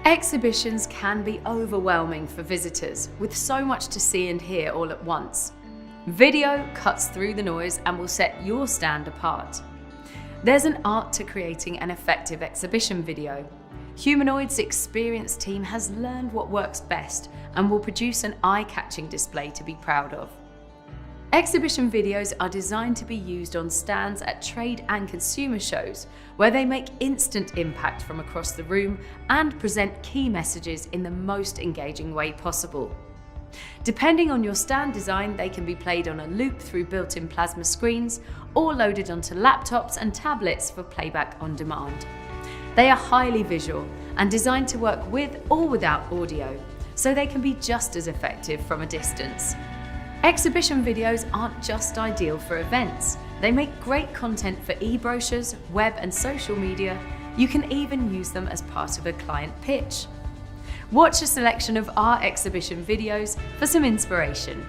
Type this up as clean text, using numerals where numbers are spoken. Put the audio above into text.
Exhibitions can be overwhelming for visitors, with so much to see and hear all at once. Video cuts through the noise and will set your stand apart. There's an art to creating an effective exhibition video. Humanoid's experienced team has learned what works best and will produce an eye-catching display to be proud of. Exhibition videos are designed to be used on stands at trade and consumer shows, where they make instant impact from across the room and present key messages in the most engaging way possible. Depending on your stand design, they can be played on a loop through built-in plasma screens or loaded onto laptops and tablets for playback on demand. They are highly visual and designed to work with or without audio, so they can be just as effective from a distance. Exhibition videos aren't just ideal for events. They make great content for e-brochures, web and social media. You can even use them as part of a client pitch. Watch a selection of our exhibition videos for some inspiration.